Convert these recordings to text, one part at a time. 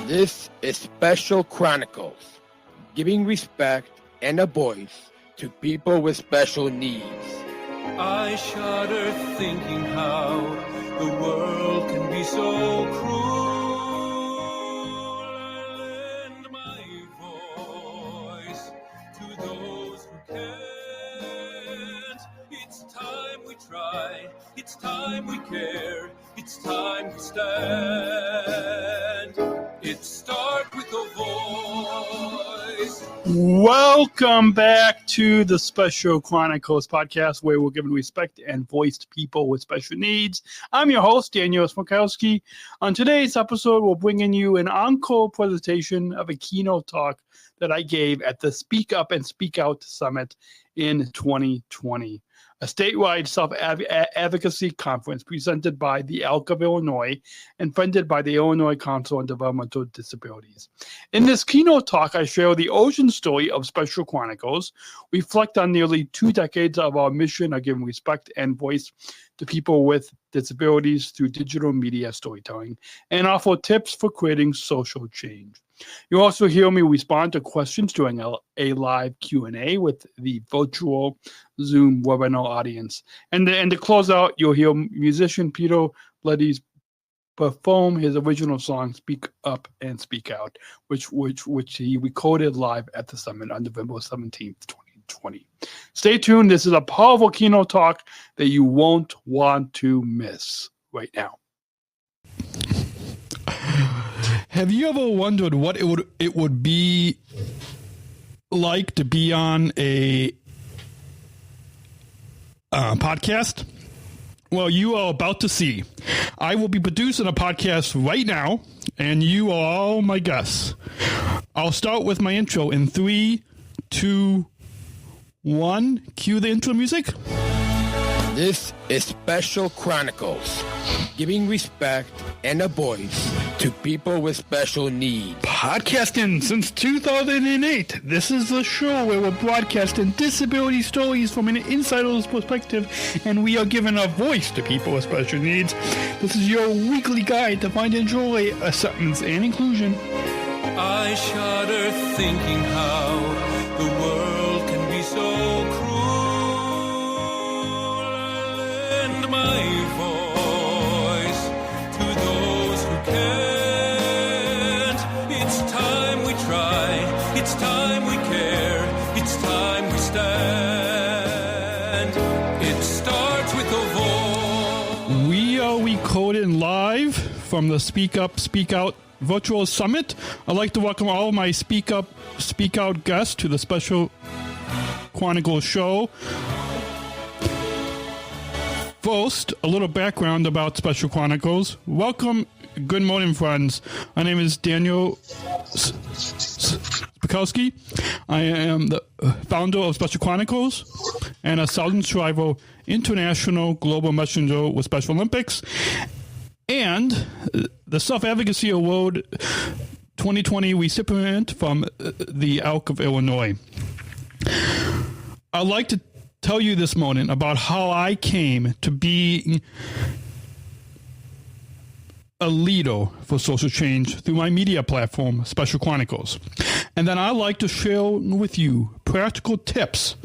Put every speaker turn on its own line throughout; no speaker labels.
This is Special Chronicles, giving respect and a voice to people with special needs.
I shudder thinking how the world can be so cruel. Lend my voice to those who can't. It's time we try, it's time we care, it's time we stand. It starts with a voice.
Welcome back to the Special Chronicles Podcast, where we're giving respect and voice to people with special needs. I'm your host, Daniel Smrokowski. On today's episode, we're bringing you an encore presentation of a keynote talk that I gave at the Speak Up and Speak Out Summit in 2020. A statewide self-advocacy conference presented by the ALC of Illinois and funded by the Illinois Council on Developmental Disabilities. In this keynote talk, I share the origin story of Special Chronicles, reflect on nearly 2 decades of our mission of giving respect and voice to people with disabilities through digital media storytelling, and offer tips for creating social change. You'll also hear me respond to questions during a live Q&A with the virtual Zoom webinar audience. And to close out, you'll hear musician Peter Leidy perform his original song, Speak Up and Speak Out, which he recorded live at the summit on November 17th, 2020. Stay tuned. This is a powerful keynote talk that you won't want to miss right now. Have you ever wondered what it would be like to be on a podcast? Well, you are about to see. I will be producing a podcast right now, and you are all my guests. I'll start with my intro in 3, 2, 1. Cue the intro music.
This is Special Chronicles, giving respect and a voice to people with special needs.
Podcasting since 2008. This is the show where we're broadcasting disability stories from an insider's perspective, and we are giving a voice to people with special needs. This is your weekly guide to find and joy, acceptance, and inclusion.
I shudder thinking how the world can be so cruel. Lend my voice to those who can't. It's time we try, it's time we care, it's time we stand. It starts with a voice.
We are recording live from the Speak Up, Speak Out Virtual Summit. I'd like to welcome all of my Speak Up, Speak Out guests to the Special Chronicles show. First, a little background about Special Chronicles. Welcome, good morning, friends. My name is Daniel Smrokowski. I am the founder of Special Chronicles and a Southern Shriver International Global Messenger with Special Olympics, and the Self-Advocacy Award 2020 recipient from the ALC of Illinois. I'd like to tell you this morning about how I came to be a leader for social change through my media platform, Special Chronicles. And then I'd like to share with you practical tips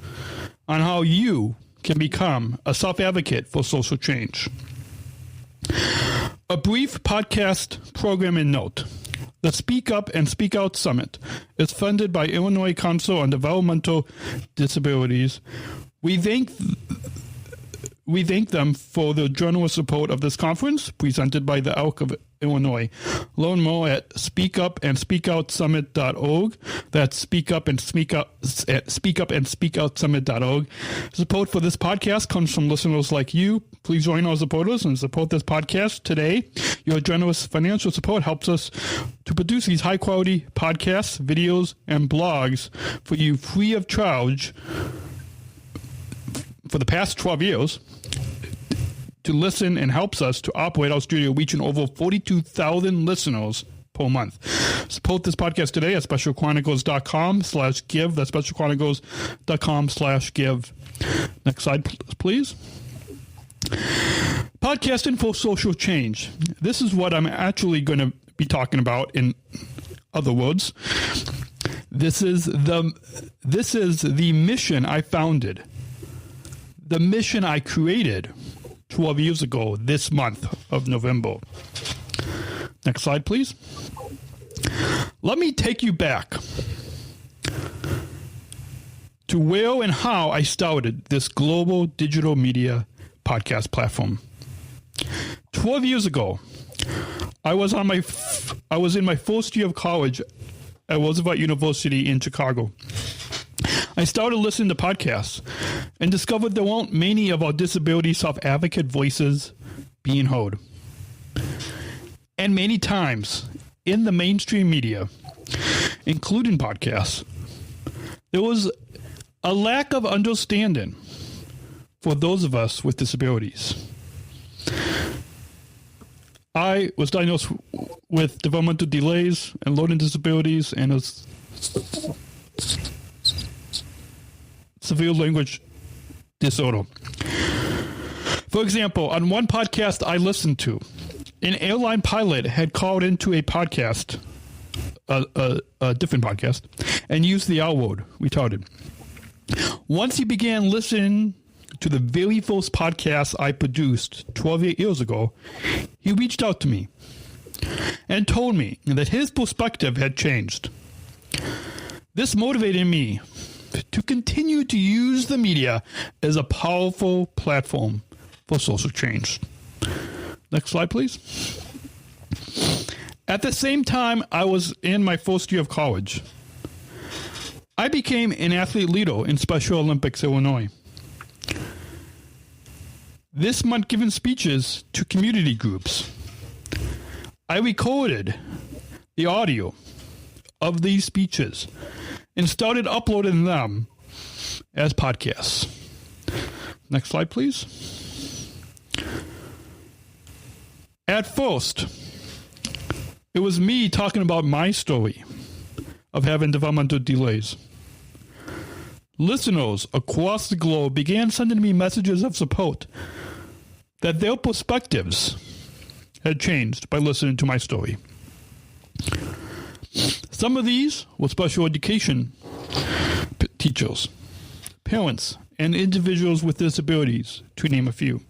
on how you can become a self-advocate for social change. A brief podcast programming note. The Speak Up and Speak Out Summit is funded by Illinois Council on Developmental Disabilities. We thank them for the generous support of this conference presented by the ALC of Illinois. Learn more at speakupandSpeakoutSummit.org. That's speakupandSpeakoutSummit.org. Support for this podcast comes from listeners like you. Please join our supporters and support this podcast today. Your generous financial support helps us to produce these high-quality podcasts, videos, and blogs for you free of charge for the past 12 years to listen, and helps us to operate our studio, reaching over 42,000 listeners per month. Support this podcast today at specialchronicles.com/give. That's specialchronicles.com/give. Next slide, please. Podcasting for social change. This is what I'm actually going to be talking about. In other words, this is the mission I founded, the mission I created 12 years ago this month of November. Next slide, please. Let me take you back to where and how I started this global digital media podcast platform. 12 years ago, I was in my first year of college at Roosevelt University in Chicago. I started listening to podcasts and discovered there weren't many of our disability self-advocate voices being heard. And many times in the mainstream media, including podcasts, there was a lack of understanding for those of us with disabilities. I was diagnosed with developmental delays and learning disabilities and a severe language disorder. For example, on one podcast I listened to, an airline pilot had called into a podcast, a different podcast, and used the R word, retarded. Once he began listening to the very first podcast I produced 12 years ago, he reached out to me and told me that his perspective had changed. This motivated me to continue to use the media as a powerful platform for social change. Next slide, please. At the same time I was in my first year of college, I became an athlete leader in Special Olympics Illinois. This meant giving speeches to community groups. I recorded the audio of these speeches and started uploading them as podcasts. Next slide, please. At first, it was me talking about my story of having developmental delays. Listeners across the globe began sending me messages of support that their perspectives had changed by listening to my story. Some of these were special education teachers, parents, and individuals with disabilities, to name a few.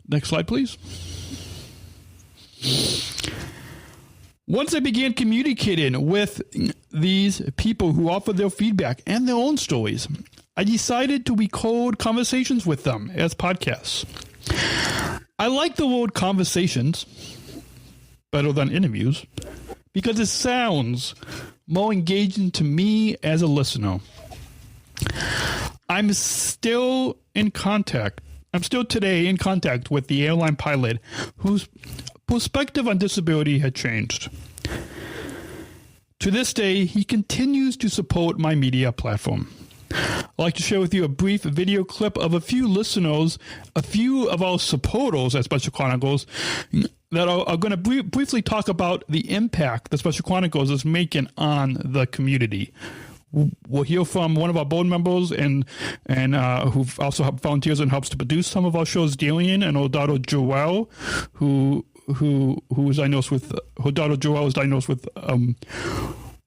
Next slide, please. Once I began communicating with these people who offered their feedback and their own stories, I decided to record conversations with them as podcasts. I like the word conversations better than interviews because it sounds more engaging to me as a listener. I'm still today in contact with the airline pilot whose perspective on disability had changed. To this day, he continues to support my media platform. I'd like to share with you a brief video clip of a few listeners, a few of our supporters at Special Chronicles that are going to briefly talk about the impact that Special Chronicles is making on the community. We'll hear from one of our board members and who also volunteers and helps to produce some of our shows, Darian and her daughter Joelle, who is diagnosed with, her daughter Joelle is diagnosed with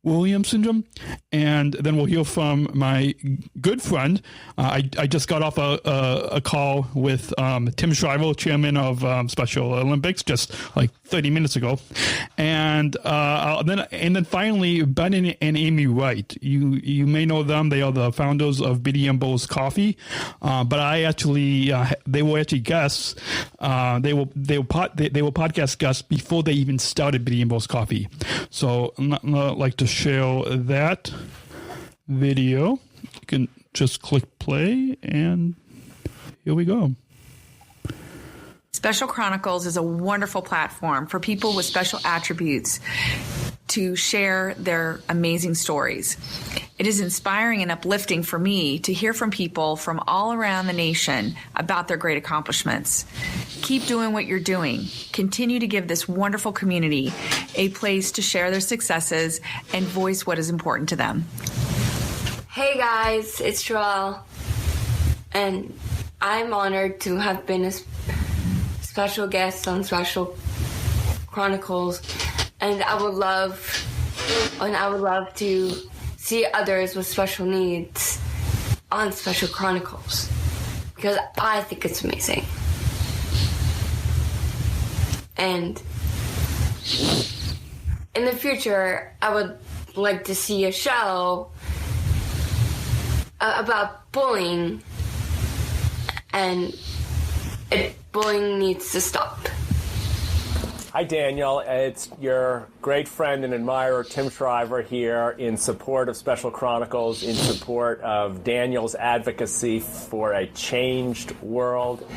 Williams syndrome. And then we'll hear from my good friend. I just got off a call with Tim Shriver, chairman of Special Olympics, just like 30 minutes ago. And then finally, Ben and Amy Wright. You may know them. They are the founders of Biddy and Bowls Coffee. But I actually, they were actually guests. They were podcast guests before they even started Biddy and Bowls Coffee. So I'd like to share that video. You can just click play, and here we go.
Special Chronicles is a wonderful platform for people with special attributes to share their amazing stories. It is inspiring and uplifting for me to hear from people from all around the nation about their great accomplishments. Keep doing what you're doing. Continue to give this wonderful community a place to share their successes and voice what is important to them.
Hey guys, it's Joelle, and I'm honored to have been a special guest on Special Chronicles, and I would love to see others with special needs on Special Chronicles, because I think it's amazing. And in the future, I would like to see a show about bullying, and bullying needs to stop.
Hi, Daniel. It's your great friend and admirer, Tim Shriver, here in support of Special Chronicles, in support of Daniel's advocacy for a changed world,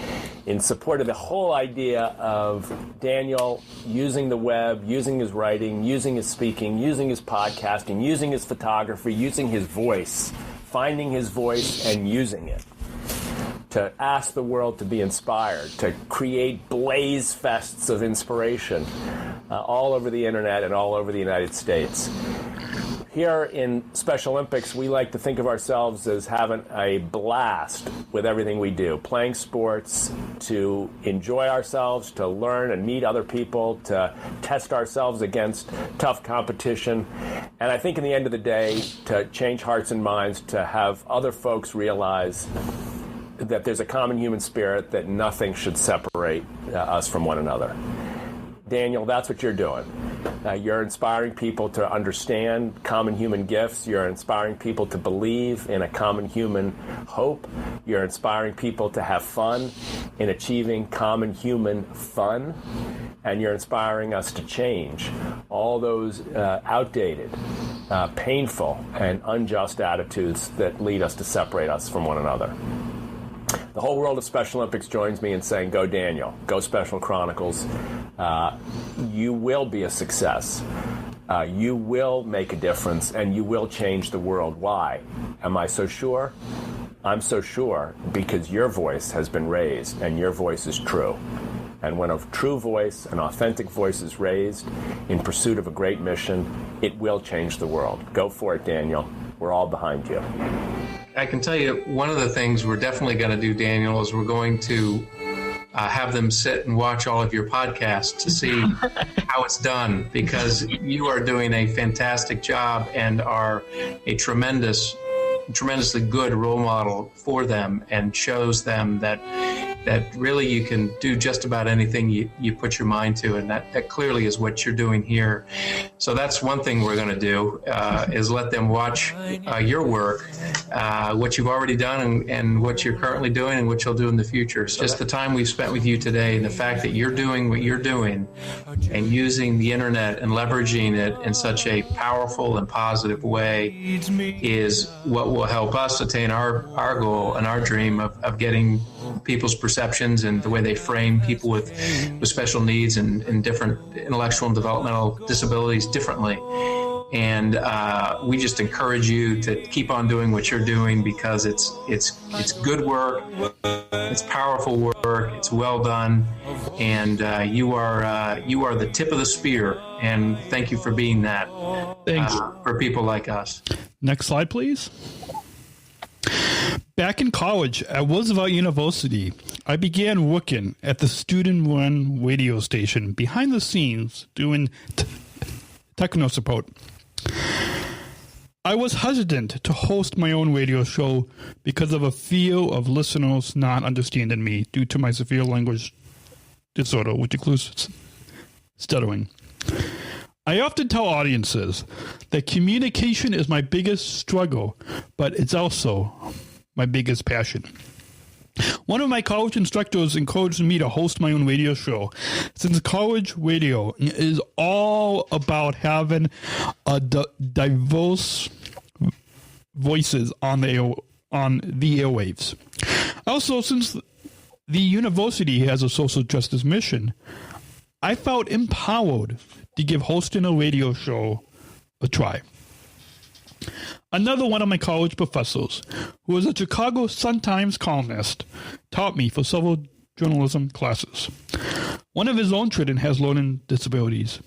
in support of the whole idea of Daniel using the web, using his writing, using his speaking, using his podcasting, using his photography, using his voice, finding his voice and using it to ask the world to be inspired, to create blaze fests of inspiration all over the internet and all over the United States. Here in Special Olympics, we like to think of ourselves as having a blast with everything we do, playing sports, to enjoy ourselves, to learn and meet other people, to test ourselves against tough competition, and I think in the end of the day, to change hearts and minds, to have other folks realize that there's a common human spirit, that nothing should separate us from one another. Daniel, that's what you're doing. You're inspiring people to understand common human gifts. You're inspiring people to believe in a common human hope. You're inspiring people to have fun in achieving common human fun. And you're inspiring us to change all those outdated, painful, and unjust attitudes that lead us to separate us from one another. The whole world of Special Olympics joins me in saying, go Daniel, go Special Chronicles. You will be a success. You will make a difference, and you will change the world. Why? Am I so sure? I'm so sure because your voice has been raised, and your voice is true. And when a true voice, an authentic voice is raised in pursuit of a great mission, it will change the world. Go for it, Daniel. We're all behind you.
I can tell you one of the things we're definitely going to do, Daniel, is we're going to have them sit and watch all of your podcasts to see how it's done, because you are doing a fantastic job and are a tremendously good role model for them, and shows them that really you can do just about anything you put your mind to, and that clearly is what you're doing here. So that's one thing we're going to do, is let them watch your work, what you've already done and what you're currently doing and what you'll do in the future. So just the time we've spent with you today, and the fact that you're doing what you're doing and using the internet and leveraging it in such a powerful and positive way is what will help us attain our goal and our dream of getting people's perceptions and the way they frame people with special needs and different intellectual and developmental disabilities differently. And we just encourage you to keep on doing what you're doing, because it's good work, it's powerful work, it's well done, and you are the tip of the spear. And thank you for being that.
Thanks.
For people like us.
Next slide, please. Back in college at Roosevelt University, I began working at the student-run radio station behind the scenes doing techno support. I was hesitant to host my own radio show because of a fear of listeners not understanding me due to my severe language disorder, which includes stuttering. I often tell audiences that communication is my biggest struggle, but it's also my biggest passion. One of my college instructors encouraged me to host my own radio show, since college radio is all about having a diverse voices on the airwaves. Also, since the university has a social justice mission, I felt empowered to give hosting a radio show a try. Another one of my college professors, who was a Chicago Sun-Times columnist, taught me for several journalism classes. One of his own children has learning disabilities.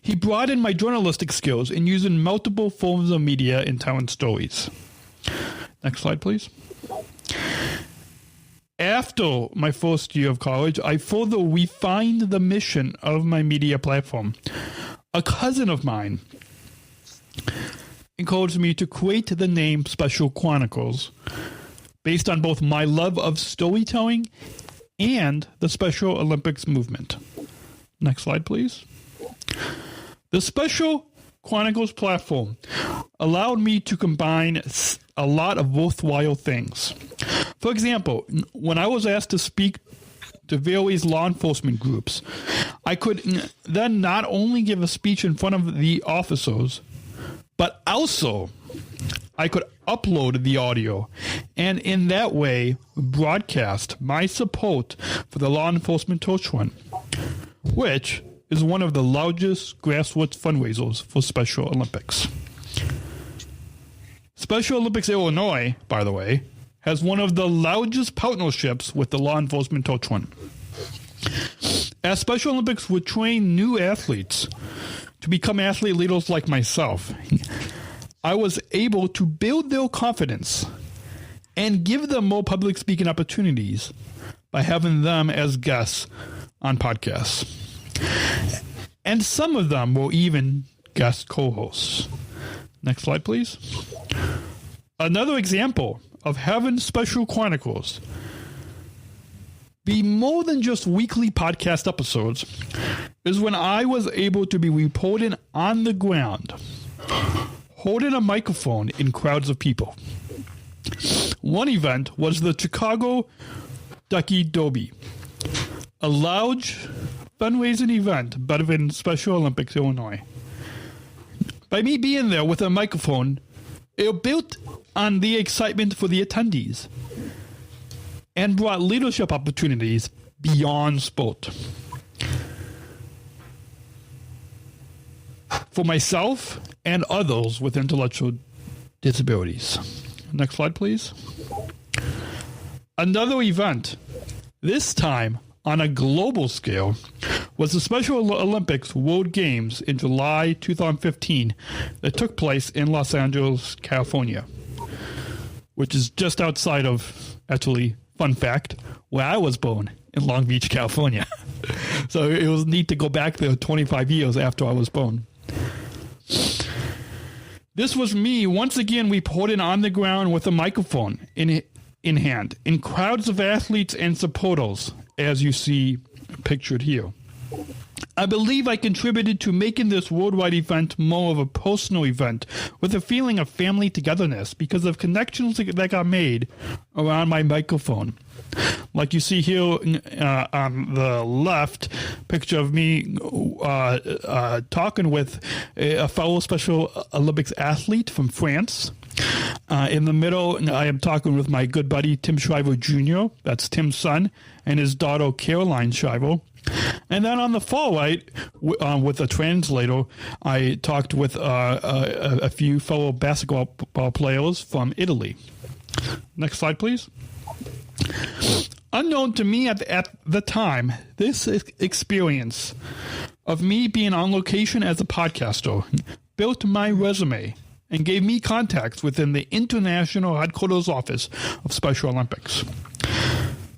He broadened my journalistic skills in using multiple forms of media in telling stories. Next slide, please. After my first year of college, I further refined the mission of my media platform. A cousin of mine encouraged me to create the name Special Chronicles based on both my love of storytelling and the Special Olympics movement. Next slide, please. The Special Chronicles platform allowed me to combine a lot of worthwhile things. For example, when I was asked to speak to various law enforcement groups, I could then not only give a speech in front of the officers, but also I could upload the audio and in that way broadcast my support for the law enforcement torch run, which is one of the largest grassroots fundraisers for Special Olympics. Special Olympics Illinois, by the way, has one of the largest partnerships with the law enforcement torch run. As Special Olympics would train new athletes to become athlete leaders like myself, I was able to build their confidence and give them more public speaking opportunities by having them as guests on podcasts. And some of them were even guest co-hosts. Next slide, please. Another example of having Special Chronicles be more than just weekly podcast episodes is when I was able to be reporting on the ground, holding a microphone in crowds of people. One event was the Chicago Ducky Derby, a large fundraising event benefiting Special Olympics Illinois. By me being there with a microphone, it built on the excitement for the attendees and brought leadership opportunities beyond sport. For myself and others with intellectual disabilities. Next slide, please. Another event, this time on a global scale, was the Special Olympics World Games in July 2015 that took place in Los Angeles, California, which is just outside of, actually, fun fact, where I was born in Long Beach, California. So it was neat to go back there 25 years after I was born. This was me once again reporting on the ground with a microphone in hand, in crowds of athletes and supporters, as you see pictured here. I believe I contributed to making this worldwide event more of a personal event with a feeling of family togetherness because of connections that got made around my microphone. Like you see here on the left, picture of me talking with a fellow Special Olympics athlete from France. In the middle, I am talking with my good buddy Tim Shriver Jr., that's Tim's son, and his daughter Caroline Shriver. And then on the far right, with a translator, I talked with a few fellow basketball players from Italy. Next slide, please. Unknown to me at the time, this experience of me being on location as a podcaster built my resume and gave me contacts within the international headquarters office of Special Olympics.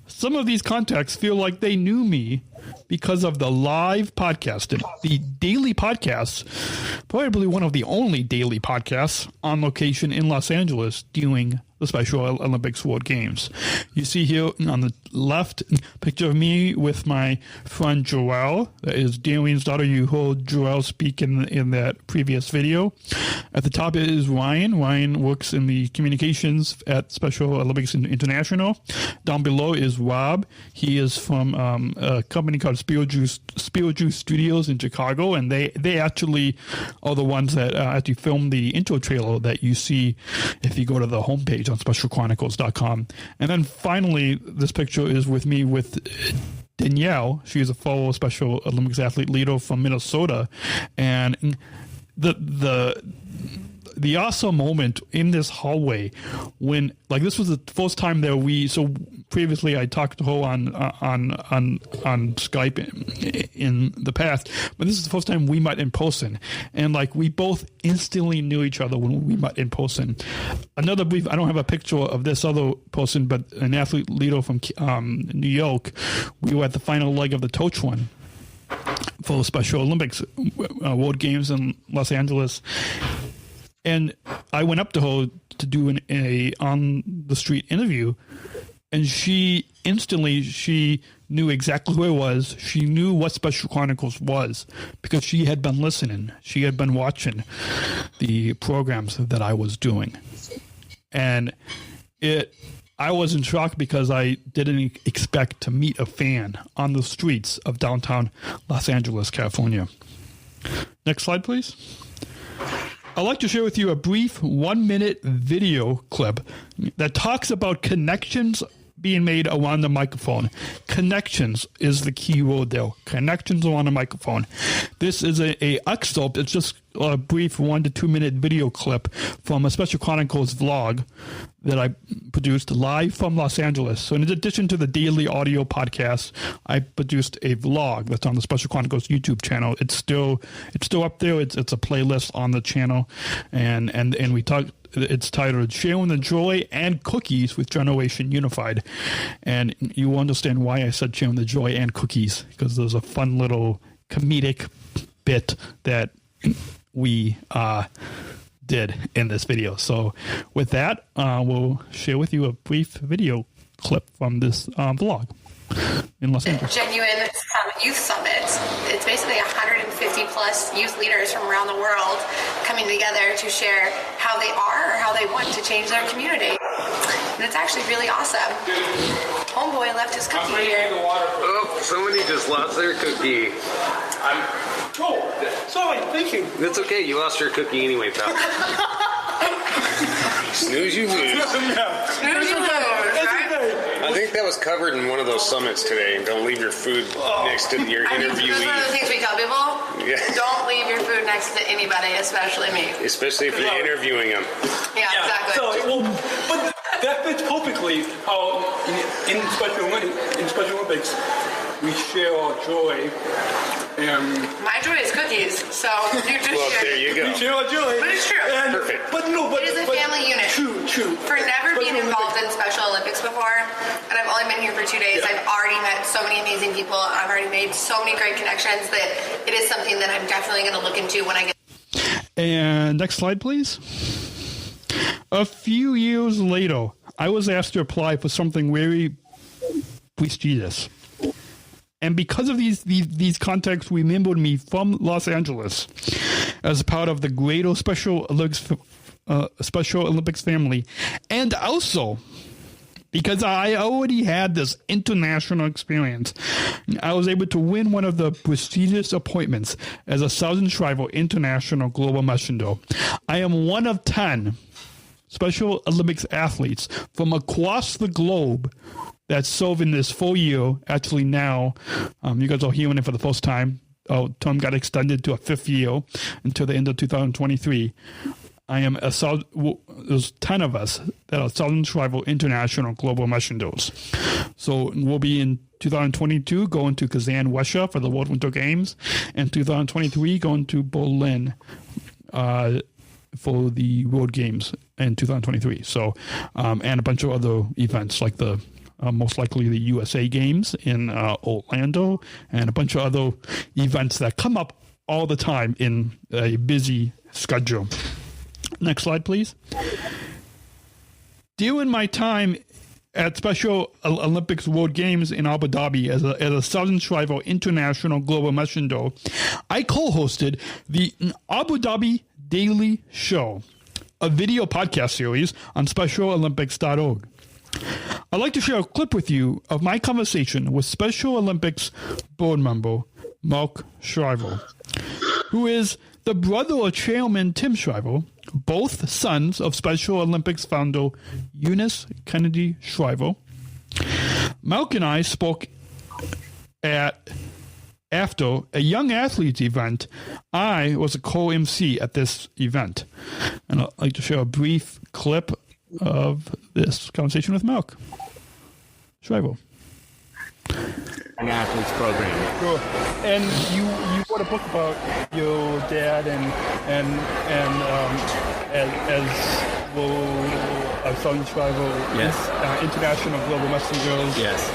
Some of these contacts feel like they knew me because of the live podcasting, the daily podcasts, probably one of the only daily podcasts on location in Los Angeles during the Special Olympics World Games. You see here on the left, picture of me with my friend Joelle. That is Darian's daughter. You heard Joelle speak in that previous video. At the top is Ryan. Ryan works in the communications at Special Olympics International. Down below is Rob. He is from a company called Spirit Juice Studios in Chicago, and they actually are the ones that actually filmed the intro trailer that you see if you go to the homepage on specialchronicles.com. And then finally, this picture is with me with Danielle. She is a fellow Special Olympics athlete leader from Minnesota, and the awesome moment in this hallway when, like, this was the first time that so previously I talked to her on Skype in the past, but this is the first time we met in person, and like we both instantly knew each other when we met in person. Another brief, I don't have a picture of this other person, but an athlete leader from New York. We were at the final leg of the Torch Run for the Special Olympics World Games in Los Angeles. And I went up to her to do an on-the-street interview, and she knew exactly who I was. She knew what Special Chronicles was because she had been listening. She had been watching the programs that I was doing. And I was in shock because I didn't expect to meet a fan on the streets of downtown Los Angeles, California. Next slide, please. I'd like to share with you a brief 1-minute video clip that talks about connections being made around the microphone. Connections is the key word there. Connections around the microphone. This is a excerpt. It's just a brief 1 to 2 minute video clip from a Special Chronicles vlog that I produced live from Los Angeles. So in addition to the daily audio podcast, I produced a vlog that's on the Special Chronicles YouTube channel. It's still up there. It's a playlist on the channel, and we talked. It's titled "Sharing the Joy and Cookies with Generation Unified," and you will understand why I said sharing the joy and cookies, because there's a fun little comedic bit that we did in this video. So with that, we'll share with you a brief video clip from this vlog in Los Angeles.
Genuine Youth Summit. It's basically 150 plus youth leaders from around the world coming together to share how they are or how they want to change their community. And it's actually really awesome. Homeboy left his cookie here.
Oh, somebody just lost their cookie.
Sorry, thank you.
That's okay. You lost your cookie anyway, pal. Snooze, you lose.
Snooze, you lose.
I think that was covered in one of those summits today. Don't leave your food next to your interviewee.
That's one of the things we tell people.
Yeah.
Don't leave your food next to anybody, especially me.
Especially if you're interviewing them.
Yeah, exactly.
So, but that fits perfectly how in Special Olympics we share our joy.
My joy is cookies, so you just
well, there you go.
We share our joy.
But it's true.
Perfect.
But
it is a family unit.
True.
For never being involved in Special Olympics before, and I've only been here for 2 days, I've already met so many amazing people, and I've already made so many great connections that it is something that I'm definitely going to look into when I get.
And next slide, please. A few years later, I was asked to apply for something very prestigious. And because of these contacts, remembered me from Los Angeles as part of the greater Special Olympics family, and also because I already had this international experience. I was able to win one of the prestigious appointments as a Southern Shriver International Global Messenger. I am one of 10 Special Olympics athletes from across the globe that's serving this full year. Actually now, you guys are hearing it for the first time. Term got extended to a 5th year until the end of 2023. There's 10 of us that are Southern Shriver International Global Messengers. So we'll be in 2022 going to Kazan, Russia for the World Winter Games, and 2023 going to Berlin for the World Games in 2023. So, and a bunch of other events like the most likely the USA Games in Orlando, and a bunch of other events that come up all the time in a busy schedule. Next slide, please. During my time at Special Olympics World Games in Abu Dhabi as a Southern Shriver International Global Messenger, I co-hosted the Abu Dhabi Daily Show, a video podcast series on SpecialOlympics.org. I'd like to share a clip with you of my conversation with Special Olympics board member Mark Shriver, who is the brother of Chairman Tim Shriver, both sons of Special Olympics founder Eunice Kennedy Shriver. Mark and I spoke at after a young athletes event. I was a co-MC at this event. And I'd like to share a brief clip of this conversation with Mark Shriver.
An athletes program.
Sure. And you wrote a book about your dad and as well, Son Shriver,
Yes.
International Global Messengers.
Yes.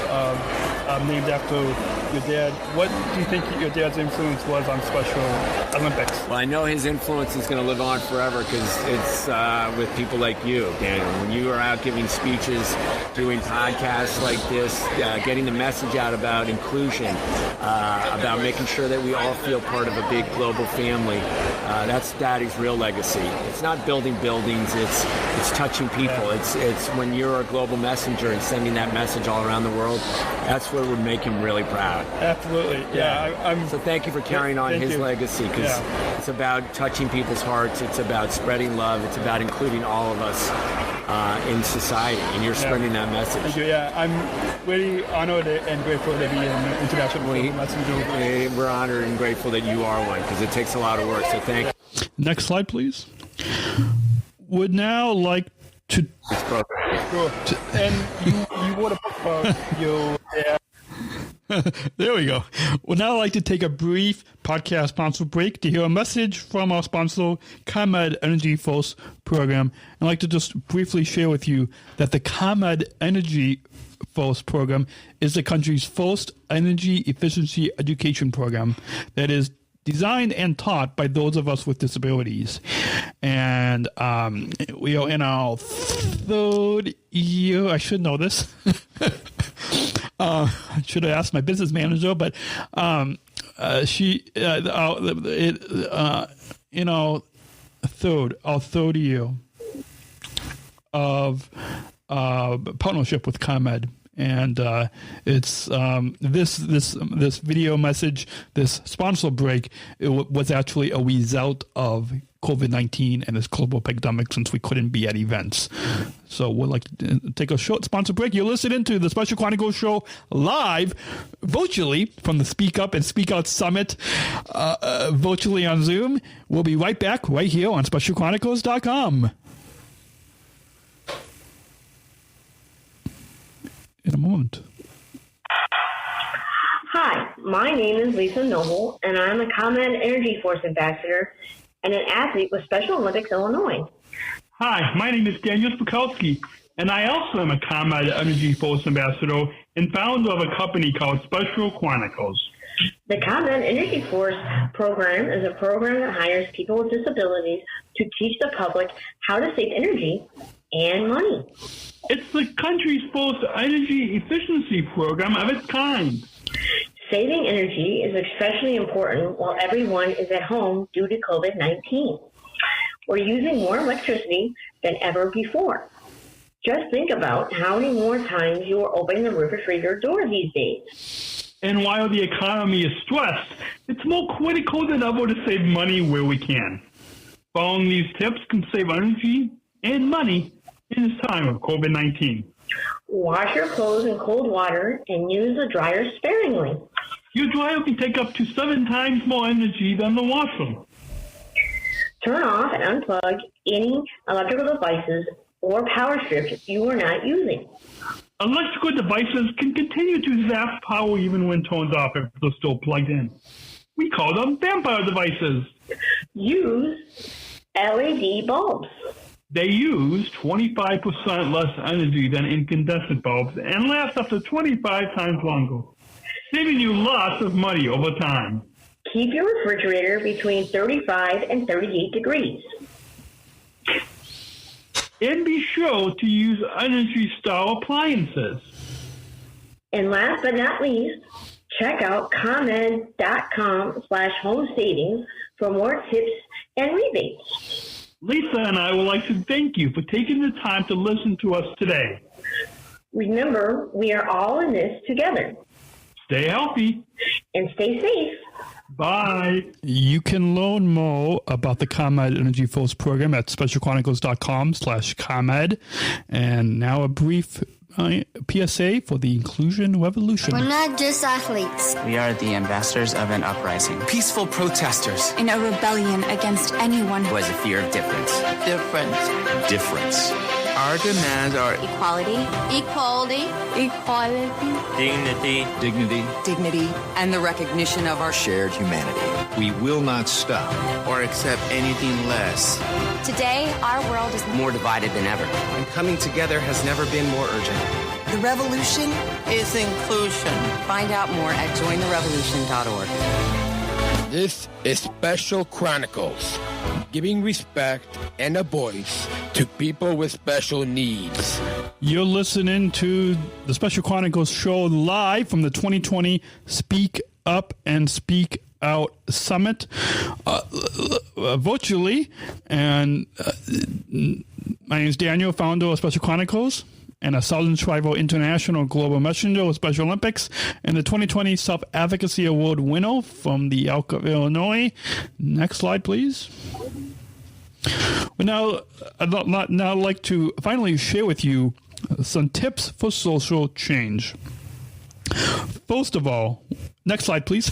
Named after your dad. What do you think your dad's influence was on Special Olympics?
Well, I know his influence is going to live on forever because it's with people like you, Daniel. When you are out giving speeches, doing podcasts like this, getting the message out about inclusion, about making sure that we all feel part of a big global family, that's Daddy's real legacy. It's not building buildings, it's touching people. It's when you're a global messenger and sending that message all around the world, that's what would make him really proud.
Absolutely. Yeah.
So thank you for carrying on his legacy, because it's about touching people's hearts. It's about spreading love. It's about including all of us in society, and you're spreading that message.
Thank you. Yeah, I'm really honored and grateful to be an international messenger.
We're honored and grateful that you are one, because it takes a lot of work. So thank you.
Next slide, please. Would now like to. And you wrote a book about your dad. There we go. We'd now like to take a brief podcast sponsor break to hear a message from our sponsor, ComEd Energy Force Program. I'd like to just briefly share with you that the ComEd Energy Force Program is the country's first energy efficiency education program that is designed and taught by those of us with disabilities. And we are in our third year. I should know this. I should have asked my business manager, but in our third year of partnership with ComEd. And it's this video message, this sponsor break, it was actually a result of COVID-19 and this global pandemic, since we couldn't be at events. So we'd like to take a short sponsor break. You're listening to the Special Chronicles show live, virtually, from the Speak Up and Speak Out Summit, virtually on Zoom. We'll be right back right here on SpecialChronicles.com. In a moment.
Hi, my name is Lisa Noble, and I'm a ComEd Energy Force Ambassador and an athlete with Special Olympics Illinois.
Hi, my name is Daniel Smrokowski, and I also am a ComEd Energy Force Ambassador and founder of a company called Special Chronicles.
The ComEd Energy Force program is a program that hires people with disabilities to teach the public how to save energy and money.
It's the country's first energy efficiency program of its kind.
Saving energy is especially important while everyone is at home due to COVID-19. We're using more electricity than ever before. Just think about how many more times you are opening the refrigerator door these days.
And while the economy is stressed, it's more critical than ever to save money where we can. Following these tips can save energy and money in this time of COVID-19.
Wash your clothes in cold water and use the dryer sparingly.
Your dryer can take up to 7 times more energy than the washer.
Turn off and unplug any electrical devices or power strips you are not using.
Electrical devices can continue to zap power even when turned off if they're still plugged in. We call them vampire devices.
Use LED bulbs.
They use 25% less energy than incandescent bulbs and last up to 25 times longer, saving you lots of money over time.
Keep your refrigerator between 35 and 38 degrees.
And be sure to use Energy Star appliances.
And last but not least, check out ComEd.com/home savings for more tips and rebates.
Lisa and I would like to thank you for taking the time to listen to us today.
Remember, we are all in this together.
Stay healthy.
And stay safe.
Bye. You can learn more about the ComEd Energy Force program at specialchronicles.com/ComEd. And now a brief PSA for the Inclusion Revolution.
We're not just athletes.
We are the ambassadors of an uprising.
Peaceful protesters.
In a rebellion against anyone
who has a fear of difference. Difference.
Our demands are
equality,
dignity,
and the recognition of our shared humanity.
We will not stop
or accept anything less.
Today, our world is
more divided than ever,
and coming together has never been more urgent.
The revolution
is inclusion.
Find out more at jointherevolution.org.
This is Special Chronicles, giving respect and a voice to people with special needs.
You're listening to the Special Chronicles show live from the 2020 Speak Up and Speak Out Summit virtually. And my name is Daniel, founder of Special Chronicles and a Southern Tribal International Global Messenger of Special Olympics, and the 2020 Self-Advocacy Award winner from the Elk of Illinois. Next slide, please. Well, I'd now like to finally share with you some tips for social change. First of all, next slide, please.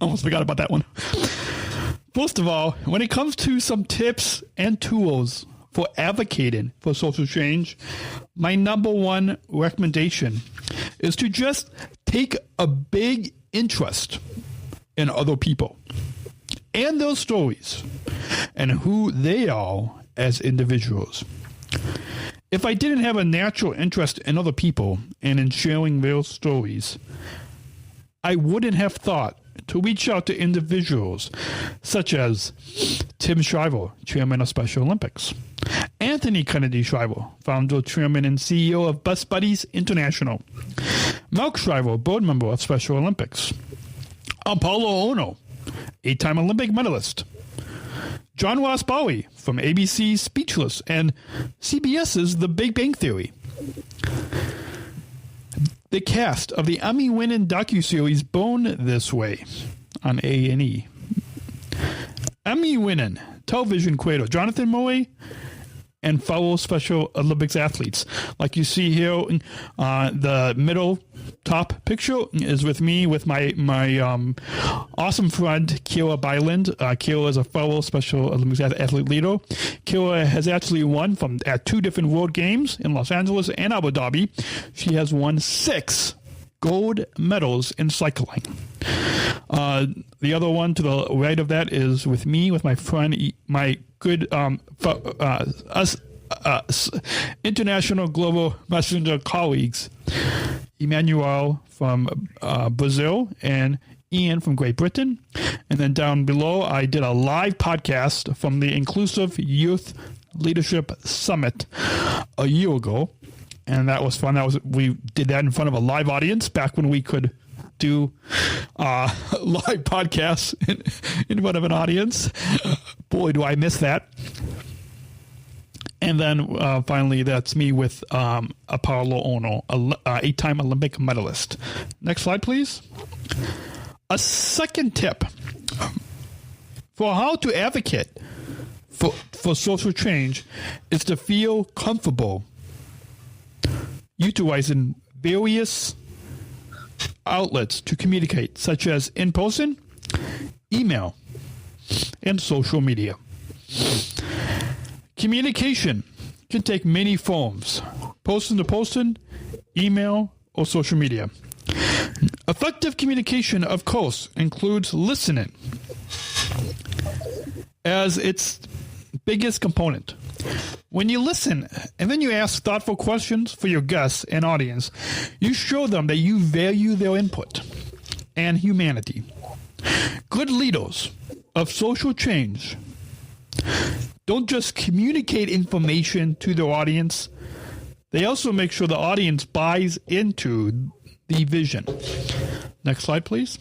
Almost forgot about that one. First of all, when it comes to some tips and tools for advocating for social change, my number one recommendation is to just take a big interest in other people and their stories and who they are as individuals. If I didn't have a natural interest in other people and in sharing their stories, I wouldn't have thought to reach out to individuals such as Tim Shriver, chairman of Special Olympics; Anthony Kennedy Shriver, founder, chairman, and CEO of Bus Buddies International; Mark Shriver, board member of Special Olympics; Apollo Ono, 8-time Olympic medalist; John Ross Bowie from ABC's Speechless and CBS's The Big Bang Theory; the cast of the Emmy-winning docuseries Born This Way on A&E; Emmy-winning television creator Jonathan Moe; and fellow Special Olympics athletes. Like you see here, the middle top picture is with me with my awesome friend, Kira Byland. Kira is a fellow Special Olympics athlete leader. Kira has actually won at 2 different World Games in Los Angeles and Abu Dhabi. She has won 6 gold medals in cycling. The other one to the right of that is with me, with my friend, my good international global messenger colleagues, Emmanuel from Brazil and Ian from Great Britain. And then down below, I did a live podcast from the Inclusive Youth Leadership Summit a year ago. And that was fun. We did that in front of a live audience back when we could do live podcasts in front of an audience. Boy, do I miss that. And then finally, that's me with Apollo Ono, 8-time Olympic medalist. Next slide, please. A second tip for how to advocate for social change is to feel comfortable utilizing various outlets to communicate, such as in person, email, and social media. Communication can take many forms: person to person, email, or social media. Effective communication, of course, includes listening as its biggest component. When you listen and then you ask thoughtful questions for your guests and audience, you show them that you value their input and humanity. Good leaders of social change don't just communicate information to their audience, they also make sure the audience buys into the vision. Next slide, please.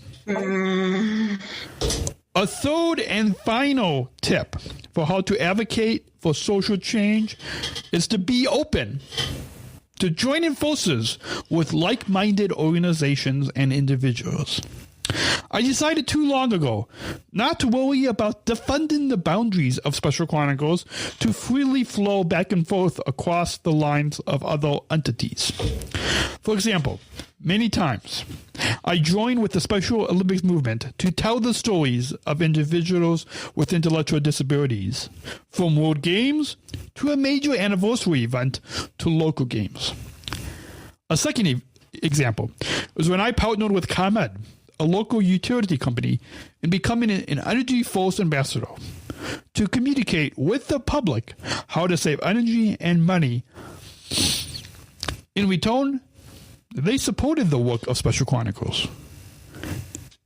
A third and final tip for how to advocate for social change is to be open to joining forces with like-minded organizations and individuals. I decided too long ago not to worry about defending the boundaries of Special Chronicles to freely flow back and forth across the lines of other entities. For example, many times I join with the Special Olympics movement to tell the stories of individuals with intellectual disabilities, from World Games to a major anniversary event to local games. A second example was when I partnered with ComEd, a local utility company, in becoming an Energy Force ambassador to communicate with the public how to save energy and money. In return, they supported the work of Special Chronicles.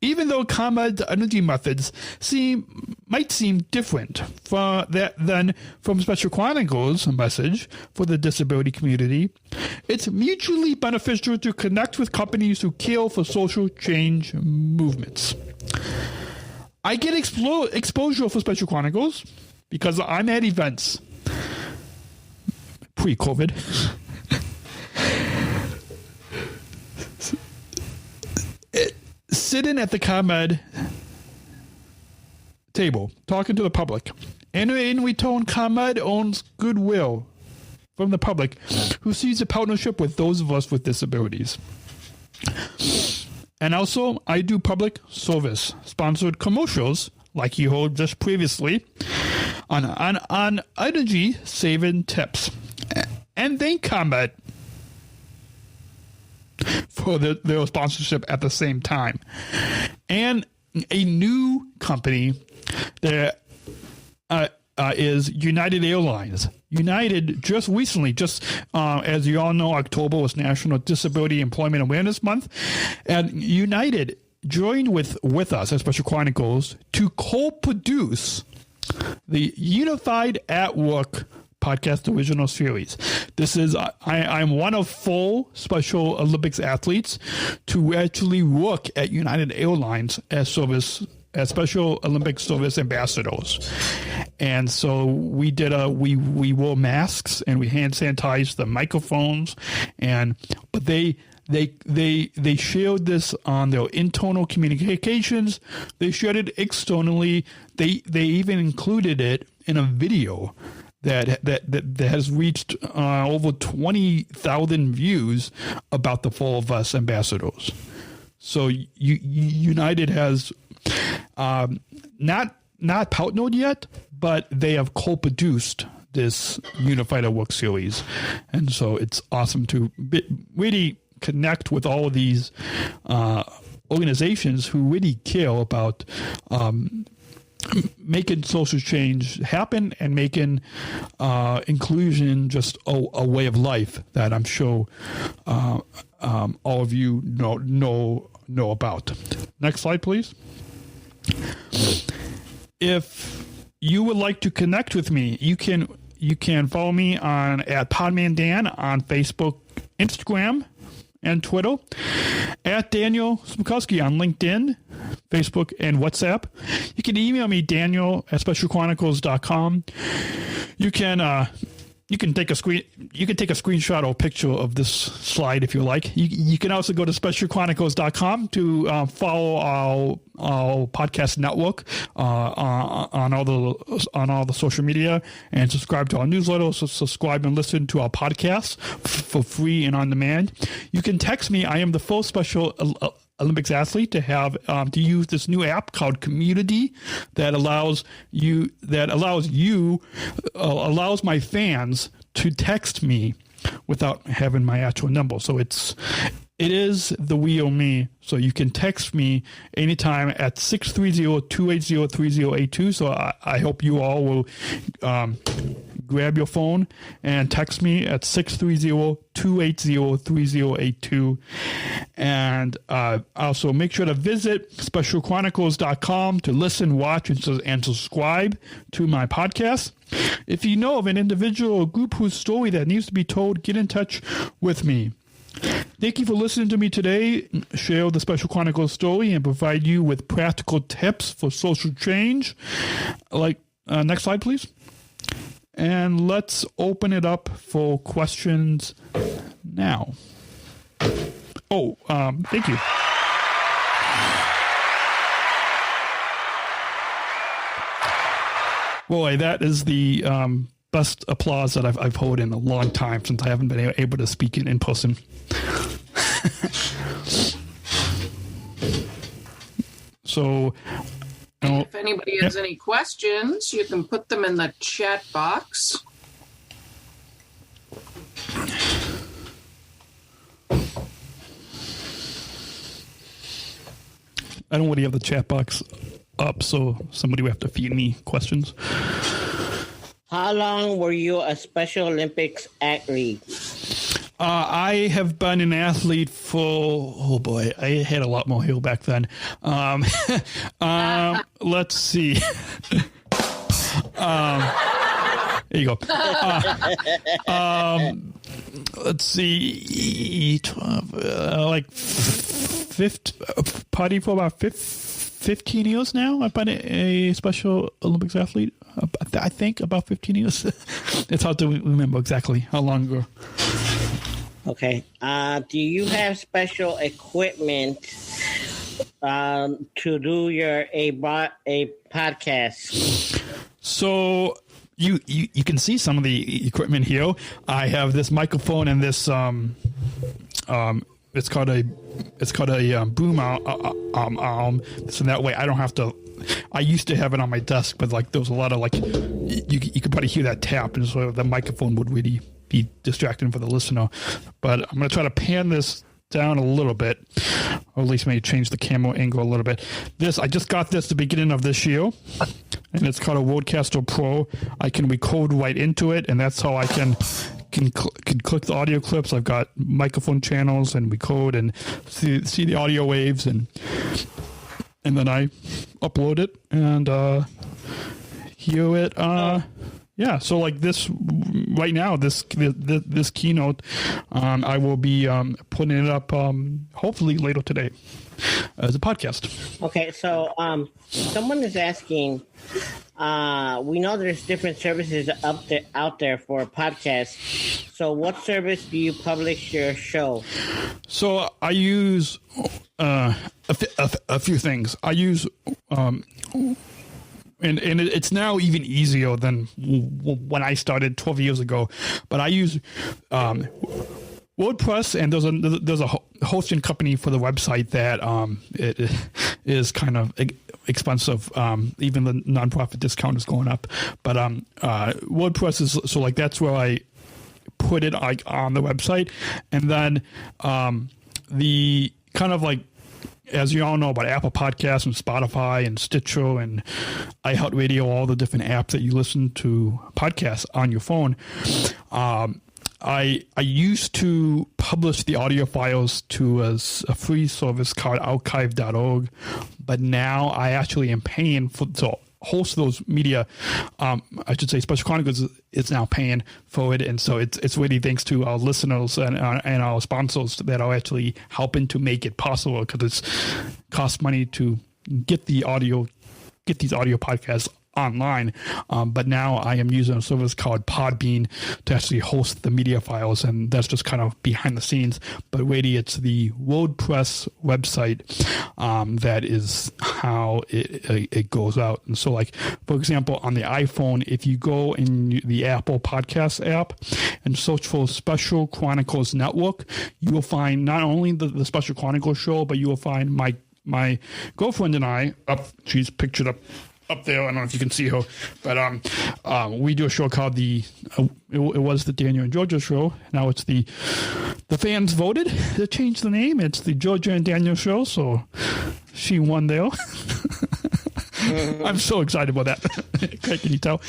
Even though ComEd's energy methods might seem different than from Special Chronicles' message for the disability community, it's mutually beneficial to connect with companies who care for social change movements. I get exposure for Special Chronicles because I'm at events pre-COVID. Sitting at the ComEd table, talking to the public. And in return, ComEd owns goodwill from the public who sees a partnership with those of us with disabilities. And also, I do public service, sponsored commercials, like you heard just previously, on energy-saving tips. And thank ComEd for their sponsorship at the same time. And a new company that is United Airlines. United just recently, as you all know, October was National Disability Employment Awareness Month, and United joined with us at Special Chronicles to co-produce the Unified at Work podcast original series. This is I'm one of 4 Special Olympics athletes to actually work at United Airlines as Special Olympics service ambassadors. And so we wore masks and we hand sanitized the microphones, but they shared this on their internal communications. They shared it externally. They even included it in a video that has reached over 20,000 views about the 4 of us ambassadors. So United has not partnered yet, but they have co-produced this Unified at Work series, and so it's awesome to really connect with all of these organizations who really care about making social change happen and making inclusion just a way of life that I'm sure all of you know about. Next slide, please. If you would like to connect with me, you can follow me at PodmanDan on Facebook, Instagram, and Twitter, at Daniel Smrokowski on LinkedIn, Facebook, and WhatsApp. You can email me, Daniel@SpecialChronicles.com. You can take a screenshot or picture of this slide if you like. You can also go to SpecialChronicles.com to follow our podcast network on all the social media, and subscribe to our newsletter. So subscribe and listen to our podcasts for free and on demand. You can text me. I am the first Special Olympics athlete to have to use this new app called Community that allows my fans to text me without having my actual number. So it is the real me. So you can text me anytime at 630-280-3082. So I hope you all will grab your phone and text me at 630-280-3082. And also make sure to visit specialchronicles.com to listen, watch, and subscribe to my podcast. If you know of an individual or group whose story that needs to be told, get in touch with me. Thank you for listening to me today. Share the Special Chronicles story and provide you with practical tips for social change. Next slide, please. And let's open it up for questions now. Thank you. Boy, that is the best applause that I've heard in a long time since I haven't been able to speak in person. So,
if anybody has any questions, you can put them in the chat box.
I don't really have the chat box up, so somebody would have to feed me questions.
How long were you a Special Olympics athlete?
I have been an athlete for, oh boy, I had a lot more hair back then. Let's see. There you go. Let's see. 15 for about 15 years now. I've been a Special Olympics athlete. I think about 15 years. It's hard to remember exactly how long ago.
Okay. Do you have special equipment to do a podcast?
So you can see some of the equipment here. I have this microphone and this it's called a boom arm. So that way I don't have to. I used to have it on my desk, but like there was a lot of like you could probably hear that tap, and so the microphone would really be distracting for the listener. But I'm going to try to pan this down a little bit, or at least maybe change the camera angle a little bit. I just got this at the beginning of this year, and it's called a Rodecaster Pro. I can record right into it, and that's how I can click the audio clips. I've got microphone channels and record and see the audio waves, and then I upload it and hear it. Yeah, so like this right now, this keynote, I will be putting it up hopefully later today as a podcast.
Okay, so someone is asking, we know there's different services out there for podcasts. So what service do you publish your show?
So I use a few things. I use and it's now even easier than when I started 12 years ago. But I use WordPress, and there's a hosting company for the website that it is kind of expensive. Even the nonprofit discount is going up. But WordPress is so like that's where I put it like on the website, and then the kind of like, as you all know about Apple Podcasts and Spotify and Stitcher and iHeartRadio, all the different apps that you listen to podcasts on your phone, I used to publish the audio files to a free service called archive.org, but now I actually am paying to host those media. I should say Special Chronicles is now paying for it, and so it's really thanks to our listeners and our sponsors that are actually helping to make it possible, because it costs money to get these audio podcasts online, but now I am using a service called Podbean to actually host the media files, and that's just kind of behind the scenes. But really, it's the WordPress website that is how it goes out. And so, like for example, on the iPhone, if you go in the Apple Podcast app and search for Special Chronicles Network, you will find not only the Special Chronicles show, but you will find my girlfriend and I she's pictured up there. I don't know if you can see her, but we do a show called it was the Daniel and Georgia show. Now it's the fans voted to change the name. It's the Georgia and Daniel show, so she won there. I'm so excited about that. Can you tell?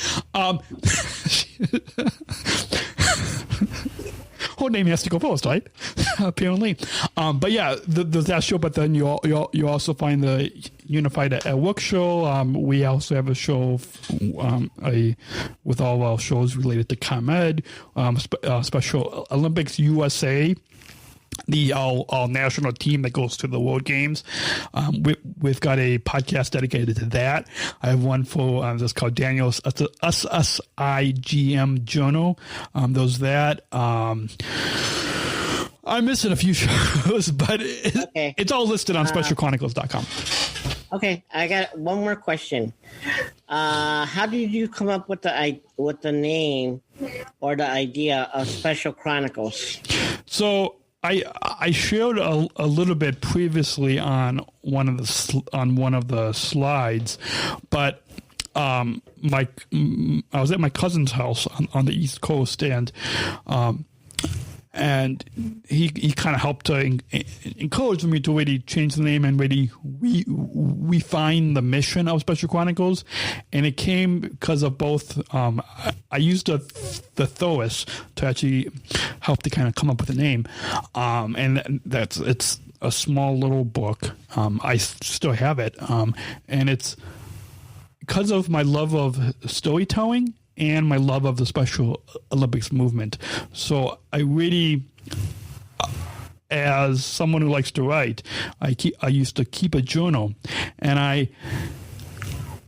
Her name has to go first, right? Apparently. But yeah, there's that show, but then you also find the Unified at Work show. We also have a show with all our shows related to ComEd, Special Olympics USA, our national team that goes to the World Games. We've got a podcast dedicated to that. I have one for that's called Daniel's SSIGM Journal. There's that. I'm missing a few shows, but it's all listed on specialchronicles.com.
Okay, I got one more question. How did you come up with the name or the idea of Special Chronicles?
So I shared a little bit previously on one of the slides, but I was at my cousin's house on the East Coast, and he kind of helped to encourage me to really change the name and really refine the mission of Special Chronicles. And it came because of both. I used the thesaurus to actually help to kind of come up with a name, and it's a small little book. I still have it, and it's because of my love of storytelling and my love of the Special Olympics movement. So I really, as someone who likes to write, I used to keep a journal, and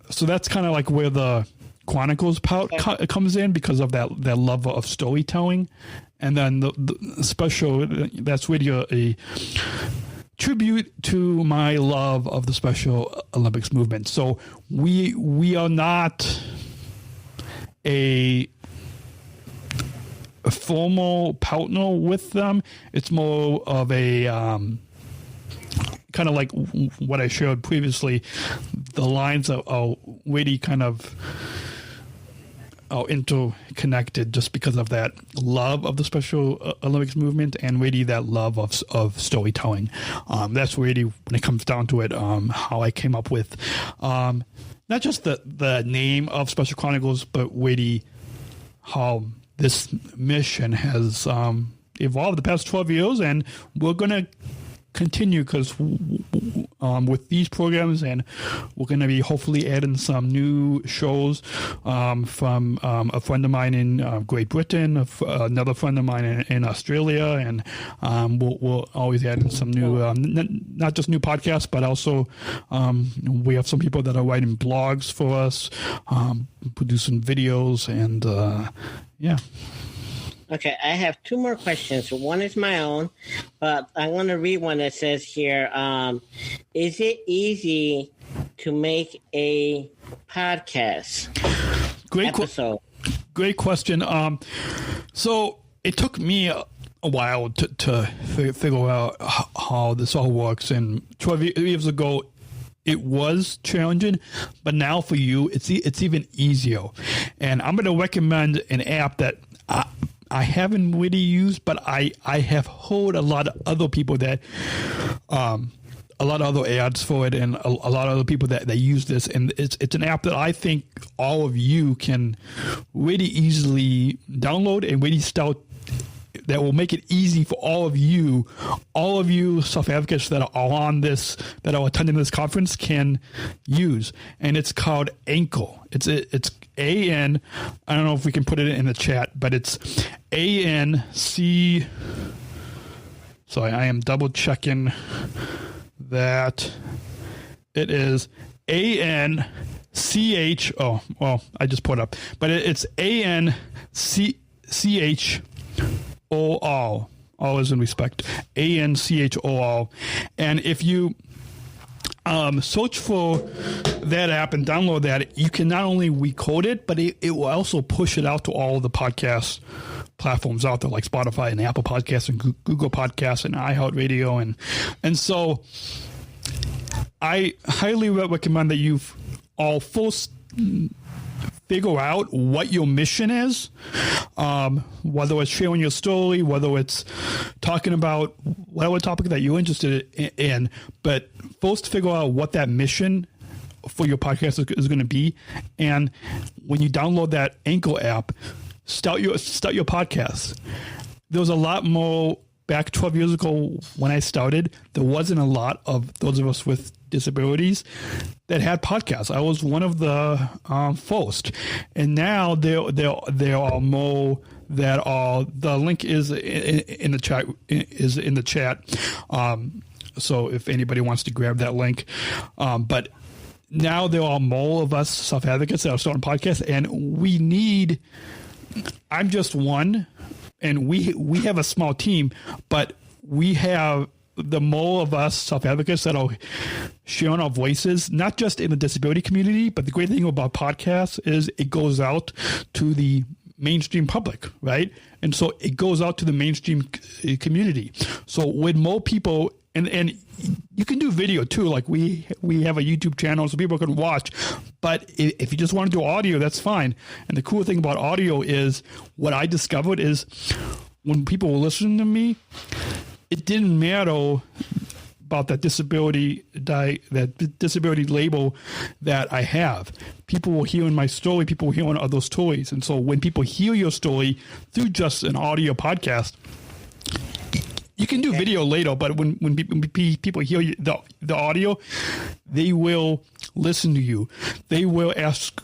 so that's kind of like where the Chronicles part comes in, because of that love of storytelling. And then the special, that's really a tribute to my love of the Special Olympics movement. So we are not a formal partner with them. It's more of a kind of like what I showed previously. The lines are really kind of interconnected just because of that love of the Special Olympics movement and really that love of storytelling. That's really, when it comes down to it, how I came up with not just the name of Special Chronicles, but really how this mission has evolved the past 12 years, and we're going to continue because with these programs, and we're going to be hopefully adding some new shows from a friend of mine in Great Britain, another friend of mine in Australia, and we'll always add in some new, not just new podcasts, but also we have some people that are writing blogs for us, producing videos, and yeah.
Okay, I have two more questions. One is my own, but I want to read one that says here, is it easy to make a podcast episode?
Great question. So it took me a while to figure out how this all works. And 12 years ago, it was challenging, but now for you, it's even easier. And I'm going to recommend an app that I haven't really used, but I have heard a lot of other people that, a lot of other ads for it, and a lot of other people that use this. And it's an app that I think all of you can really easily download and really start. That will make it easy for all of you self-advocates that are on this, that are attending this conference, can use. And it's called Encore. It's A-N, I don't know if we can put it in the chat, but it's A-N-C. Sorry, I am double checking that it is A-N-C-H. Oh, well, I just put it up. But it's A-N-C-H. all is in respect, ANCHOR. And if you search for that app and download that, you can not only recode it, but it will also push it out to all of the podcast platforms out there, like Spotify and Apple Podcasts and Google Podcasts and iHeartRadio. And so I highly recommend that you all first figure out what your mission is, whether it's sharing your story, whether it's talking about whatever topic that you're interested in. But first figure out what that mission for your podcast is going to be. And when you download that Anchor app, start your podcast. There was a lot more back 12 years ago when I started. There wasn't a lot of those of us with disabilities that had podcasts. I was one of the first, and now there are more that are. The link is in the chat. So if anybody wants to grab that link, but now there are more of us self-advocates that are starting podcasts, and we need. I'm just one, and we have a small team, but we have the more of us self-advocates that are sharing our voices, not just in the disability community, but the great thing about podcasts is it goes out to the mainstream public, right? And so it goes out to the mainstream community. So with more people, and you can do video too, like we have a YouTube channel so people can watch, but if you just want to do audio, that's fine. And the cool thing about audio is what I discovered is when people were listening to me, it didn't matter about that disability label that I have. People were hearing my story, people were hearing other stories. And so when people hear your story through just an audio podcast, you can do video later, but when people hear the audio, they will listen to you. They will ask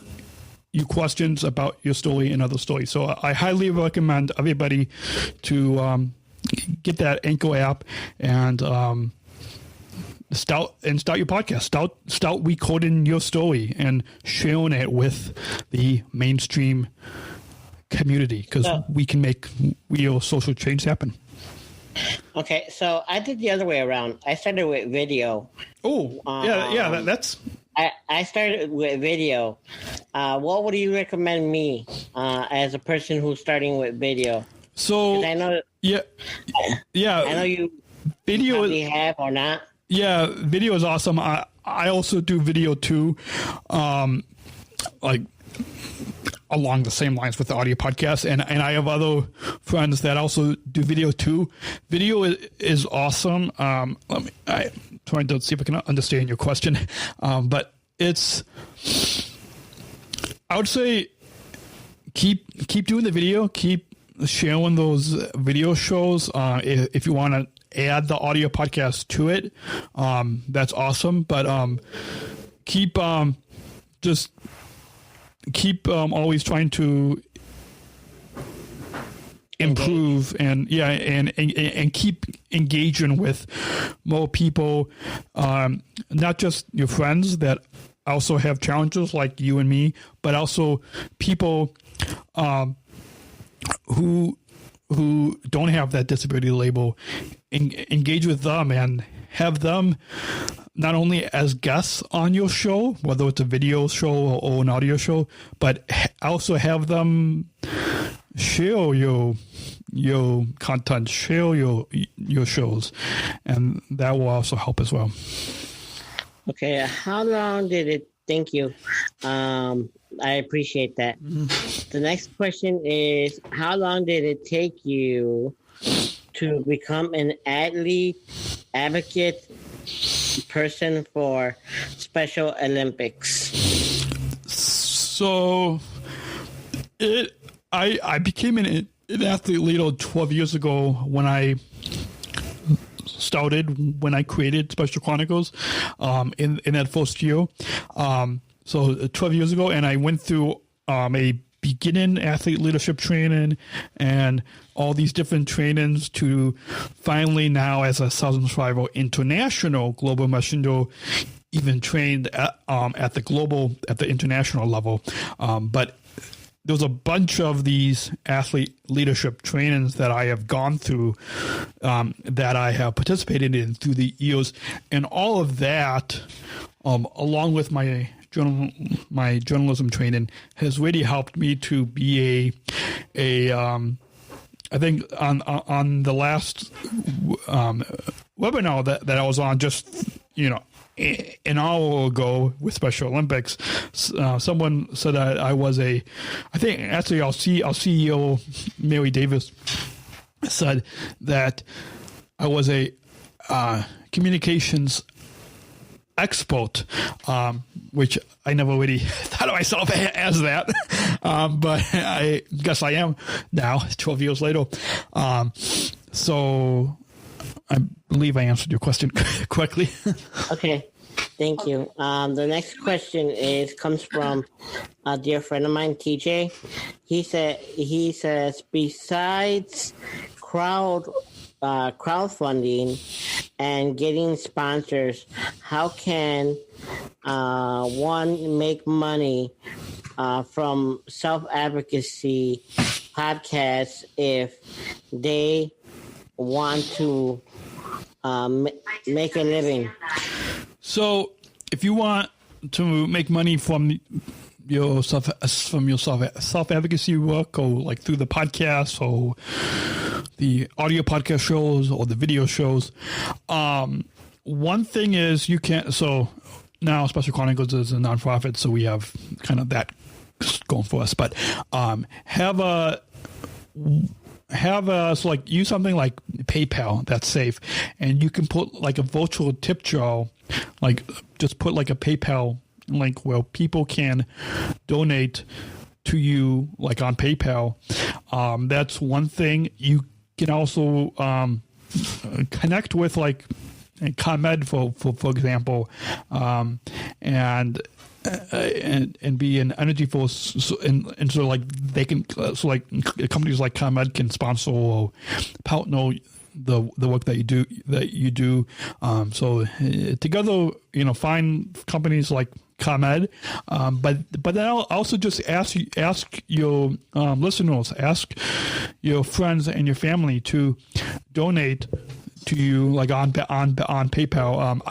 you questions about your story and other stories. So I highly recommend everybody to get that Anchor app and start your podcast. Start recording your story and sharing it with the mainstream community, because we can make real social change happen.
Okay, so I did the other way around. I started with video.
Oh, that's...
I started with video. What would you recommend me as a person who's starting with video?
So
I know,
yeah.
I know you
video
probably have or not.
Yeah, video is awesome. I also do video too, like along the same lines with the audio podcast, and I have other friends that also do video too. Video is awesome. I'm trying to see if I can understand your question, but it's, I would say keep doing the video, keep sharing those video shows. If you want to add the audio podcast to it, that's awesome. But keep always trying to improve and keep engaging with more people, not just your friends that also have challenges like you and me, but also people who don't have that disability label. Engage with them and have them not only as guests on your show, whether it's a video show or an audio show, but also have them share your content, share your shows, and that will also help as well.
Okay, how long did it? Thank you. I appreciate that. The next question is, how long did it take you to become an advocate person for Special Olympics?
So I became an athlete leader 12 years ago when I created Special Chronicles in that first year. So 12 years ago, and I went through a beginning athlete leadership training and all these different trainings to finally now, as a Southern Survival International Global Messenger, even trained at the international level. But there's a bunch of these athlete leadership trainings that I have gone through, that I have participated in through the years, and all of that, along with my journalism training, has really helped me to be I think on the last webinar that I was on just an hour ago with Special Olympics, someone said that I was our CEO Mary Davis said that I was a communications expert, which I never really thought of myself as that, but I guess I am now, 12 years later. So I believe I answered your question correctly.
Okay, thank you. The next question comes from a dear friend of mine, TJ. He says, besides crowdfunding and getting sponsors, how can one make money from self-advocacy podcasts if they want to make a living?
So if you want to make money from your self advocacy work, or like through the podcast or the audio podcast shows or the video shows, one thing is you can't. So now Special Chronicles is a nonprofit, so we have kind of that going for us. But so like use something like PayPal that's safe, and you can put like a virtual tip jar, like just put like a PayPal link where people can donate to you, like on PayPal. That's one thing. You can also connect with like ComEd for example, and be an energy force, and so like they can, so like companies like ComEd can sponsor or partner the work that you do. So together, find companies like ComEd, but then I'll also just ask your listeners, ask your friends and your family to donate to you, like on PayPal.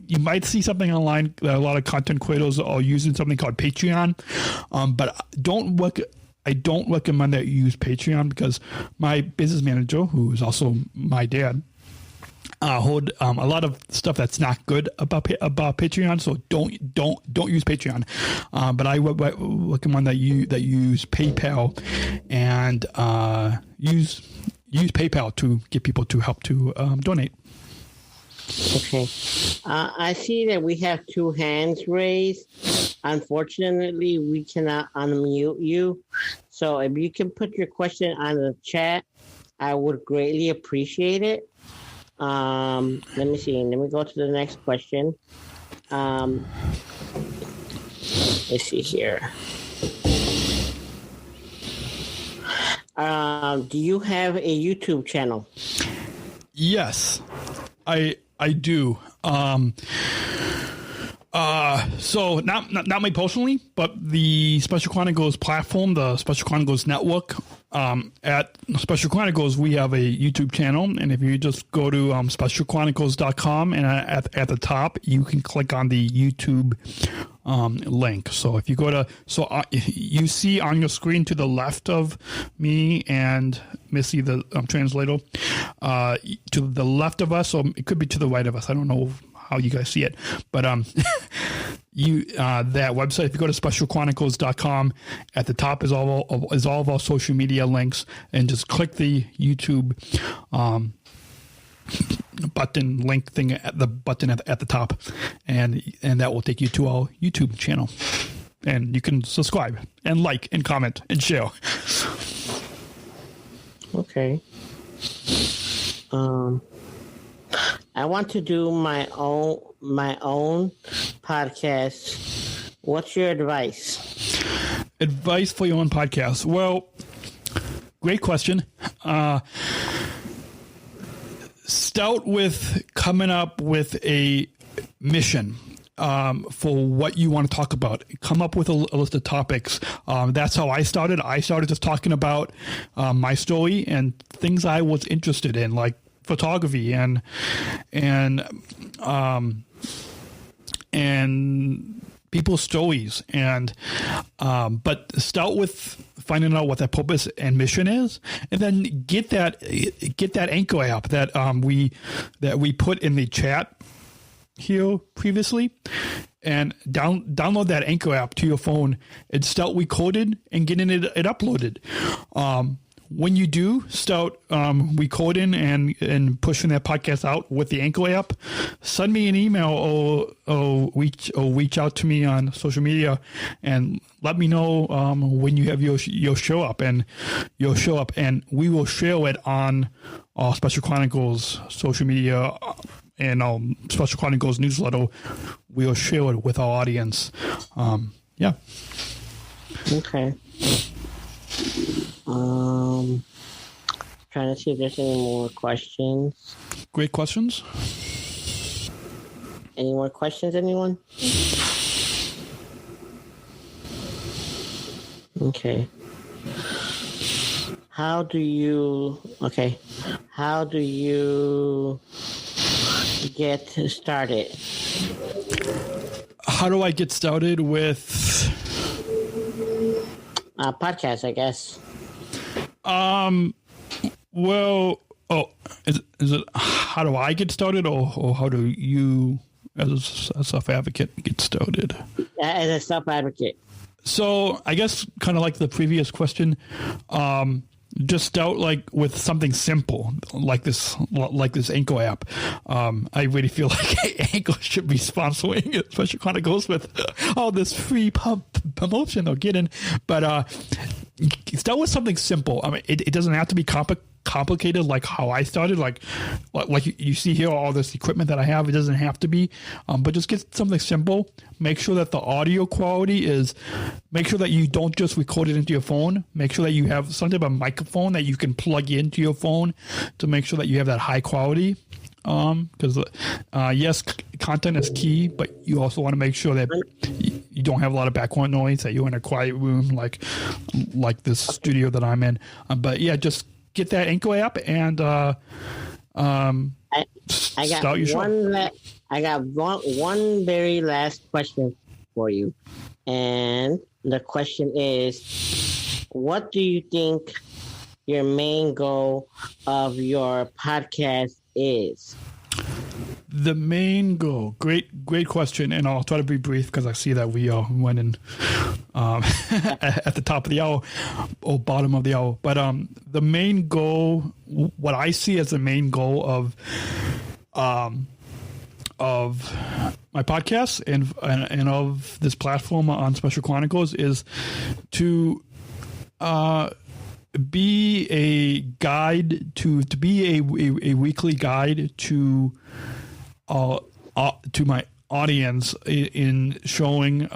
You might see something online that a lot of content creators are using something called Patreon, but I don't recommend that you use Patreon, because my business manager, who is also my dad, heard a lot of stuff that's not good about Patreon. So don't use Patreon. But I recommend that you use PayPal, and use PayPal to get people to help to donate.
Okay. I see that we have 2 hands raised. Unfortunately, we cannot unmute you. So if you can put your question on the chat, I would greatly appreciate it. Let me see. Let me go to the next question. Let's see here. Do you have a YouTube channel?
Yes, I do. So not me personally, but the Special Chronicles platform, the Special Chronicles network. At Special Chronicles, we have a YouTube channel, and if you just go to specialchronicles.com, and at the top, you can click on the YouTube link. So if you go to, you see on your screen to the left of me and Missy, the translator, to the left of us, or it could be to the right of us. I don't know how you guys see it, but that website, if you go to specialchronicles.com, at the top is all of our social media links, and just click the YouTube button link thing at the button at the top, and that will take you to our YouTube channel, and you can subscribe and like and comment and share.
Okay. I want to do my own podcast. What's your advice?
Advice for your own podcast? Well, great question. Start with coming up with a mission for what you want to talk about. Come up with a list of topics. That's how I started. I started just talking about my story and things I was interested in, like photography and people's stories, but start with finding out what that purpose and mission is, and then get that Anchor app that we put in the chat here previously, and download that Anchor app to your phone and start recording and getting it uploaded. When you do start recording and pushing that podcast out with the Anchor app, send me an email or reach out to me on social media and let me know when you have your show up, and we will share it on our Special Chronicles social media and our Special Chronicles newsletter. We'll share it with our audience. Yeah.
Okay. Trying to see if there's any more questions.
Great questions.
Any more questions, anyone? Okay. How do you get started?
How do I get started with
podcast, I guess?
Well, is it how do I get started, or how do you, as a self-advocate, get started?
As a self-advocate. So
I guess kind of like the previous question, just start like with something simple like this Anchor app. I really feel like Anchor should be sponsoring Special Chronicles with all this free promotion they're getting. But start with something simple. I mean, it doesn't have to be complicated like how I started. Like you see here, all this equipment that I have, it doesn't have to be. But just get something simple. Make sure that the audio quality is. Make sure that you don't just record it into your phone. Make sure that you have some type of microphone that you can plug into your phone to make sure that you have that high quality. Because yes, content is key, but you also want to make sure that you don't have a lot of background noise, that you're in a quiet room like this studio that I'm in. But yeah, just get that Anchor app and start your show.
I got one very last question for you, and the question is, what do you think your main goal of your podcast is?
The main goal. Great question, and I'll try to be brief because I see that we are running at the top of the hour or bottom of the hour. But the main goal, what I see as the main goal of my podcast and of this platform on Special Chronicles is to be a guide to be a weekly guide to my audience in showing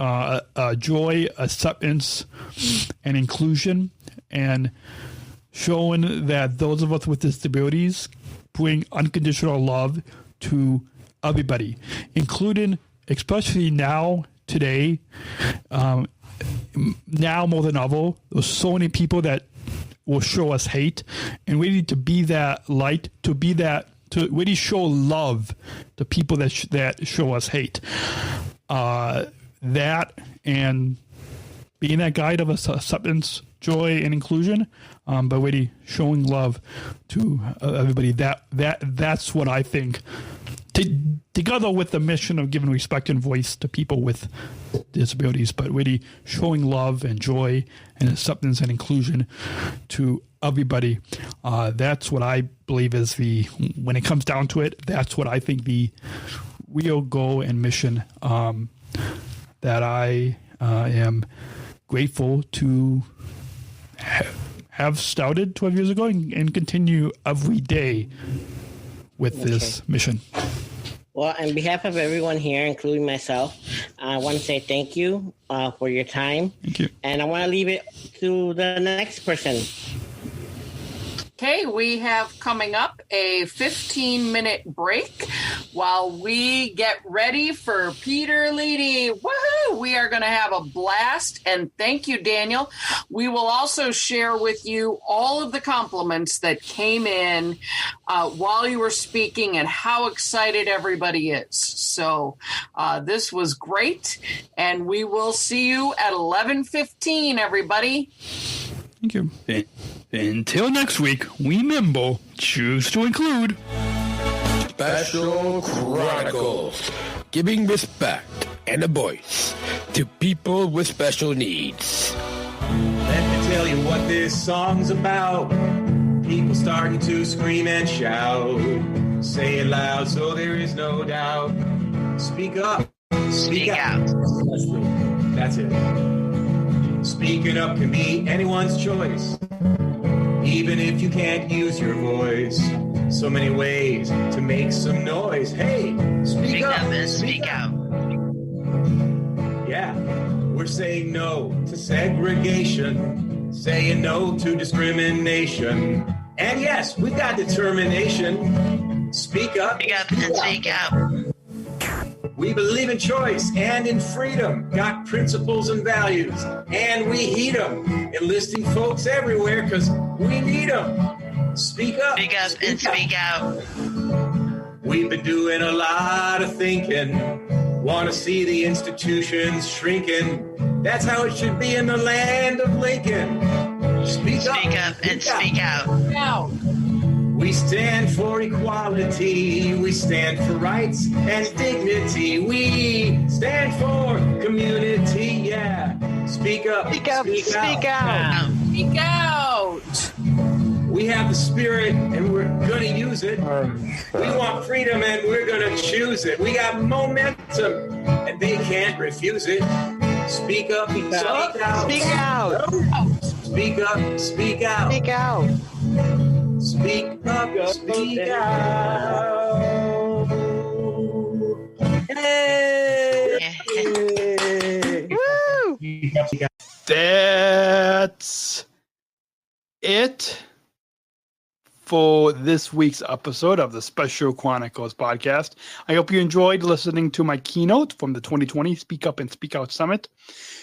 joy, acceptance, and inclusion, and showing that those of us with disabilities bring unconditional love to everybody, including, especially now, today, now more than ever, there's so many people that will show us hate, and we need to be that light, to really show love to people that show us hate. That and being that guide of acceptance, joy, and inclusion, but really showing love to everybody. That's what I think. Together with the mission of giving respect and voice to people with disabilities, but really showing love and joy and acceptance and inclusion to everybody. That's what I believe is when it comes down to it, that's what I think the real goal and mission that I am grateful to have started 12 years ago and continue every day with this mission.
Well, on behalf of everyone here, including myself, I want to say thank you for your time.
Thank you.
And I want to leave it to the next person.
Okay, we have coming up a 15-minute break while we get ready for Peter Leidy. Woohoo! We are going to have a blast, and thank you, Daniel. We will also share with you all of the compliments that came in while you were speaking and how excited everybody is. So this was great, and we will see you at 11:15, everybody.
Thank you. Until next week, remember, choose to include
Special Chronicles, giving respect and a voice to people with special needs.
Let me tell you what this song's about. People starting to scream and shout. Say it loud so there is no doubt. Speak up. Speak out. That's it. Speaking up can be anyone's choice, even if you can't use your voice. So many ways to make some noise. Hey, speak up
and speak out.
Yeah, we're saying no to segregation, saying no to discrimination. And yes, we've got determination. Speak up.
Speak up and speak out.
We believe in choice and in freedom, got principles and values, and we heed them, enlisting folks everywhere because we need them. Speak up.
Speak up and speak out.
We've been doing a lot of thinking. Want to see the institutions shrinking. That's how it should be in the land of Lincoln. Speak up
and speak out.
Now.
We stand for equality. We stand for rights and dignity. We stand for community. Yeah. Speak up.
Speak up.
Speak
Speak
out.
out.
Speak out.
We have the spirit and we're going to use it. We want freedom and we're going to choose it. We got momentum and they can't refuse it. Speak up. Speak out.
Speak out.
Speak up. Speak out.
Speak out.
Speak up. Speak out. Hey!
Woo!
That's it for this week's episode of the Special Chronicles Podcast. I hope you enjoyed listening to my keynote from the 2020 Speak Up and Speak Out Summit.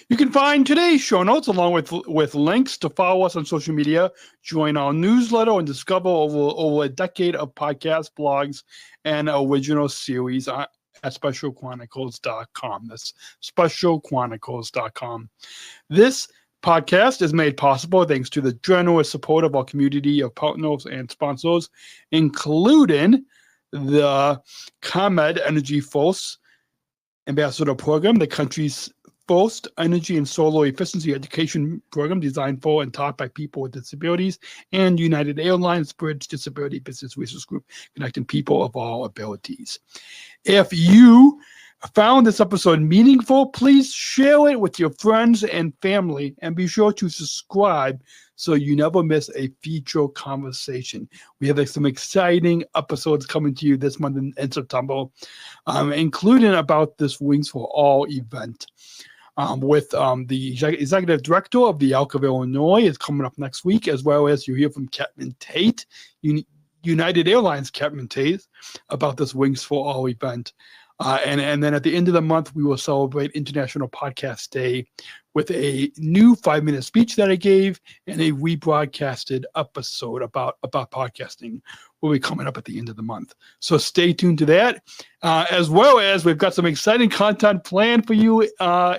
You can find today's show notes along with links to follow us on social media, join our newsletter, and discover over a decade of podcasts, blogs, and original series at specialchronicles.com. That's specialchronicles.com. This podcast is made possible thanks to the generous support of our community of partners and sponsors, including the ComEd Energy Force Ambassador Program, the country's first energy and solar efficiency education program designed for and taught by people with disabilities, and United Airlines Bridge Disability Business Resource Group, connecting people of all abilities. If you found this episode meaningful, please share it with your friends and family, and be sure to subscribe so you never miss a future conversation. We have some exciting episodes coming to you this month in September, including about this Wings for All event. With the executive director of the Elk of Illinois is coming up next week, as well as you hear from Captain Tate, United Airlines Captain Tate, about this Wings for All event. And then at the end of the month, we will celebrate International Podcast Day with a new 5-minute speech that I gave and a rebroadcasted episode about podcasting will be coming up at the end of the month. So stay tuned to that, as well as we've got some exciting content planned for you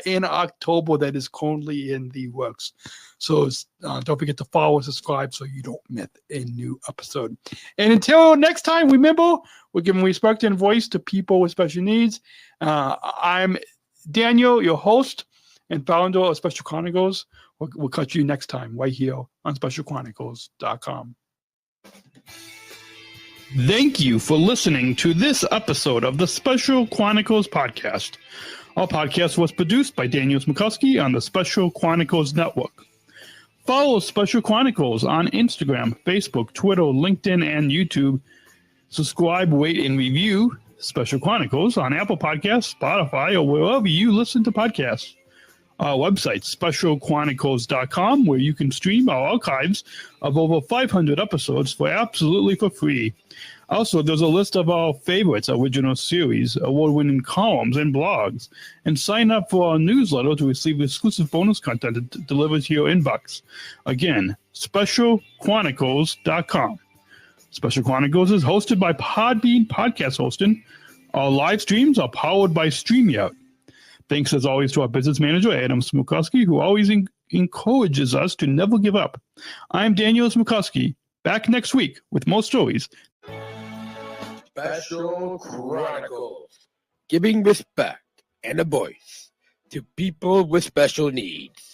in October that is currently in the works. So don't forget to follow and subscribe so you don't miss a new episode. And until next time, remember, we're giving respect and voice to people with special needs. I'm Daniel, your host and founder of Special Chronicles. We'll catch you next time right here on specialchronicles.com. Thank you for listening to this episode of the Special Chronicles Podcast. Our podcast was produced by Daniel Smrokowski on the Special Chronicles Network. Follow Special Chronicles on Instagram, Facebook, Twitter, LinkedIn, and YouTube. Subscribe, rate, and review Special Chronicles on Apple Podcasts, Spotify, or wherever you listen to podcasts. Our website, specialchronicles.com, where you can stream our archives of over 500 episodes for free. Also, there's a list of our favorites, original series, award-winning columns, and blogs. And sign up for our newsletter to receive exclusive bonus content delivered to your inbox. Again, specialchronicles.com. Special Chronicles is hosted by Podbean Podcast Hosting. Our live streams are powered by StreamYard. Thanks, as always, to our business manager, Daniel Smrokowski, who always encourages us to never give up. I'm Daniel Smrokowski, back next week with more stories.
Special Chronicles, giving respect and a voice to people with special needs.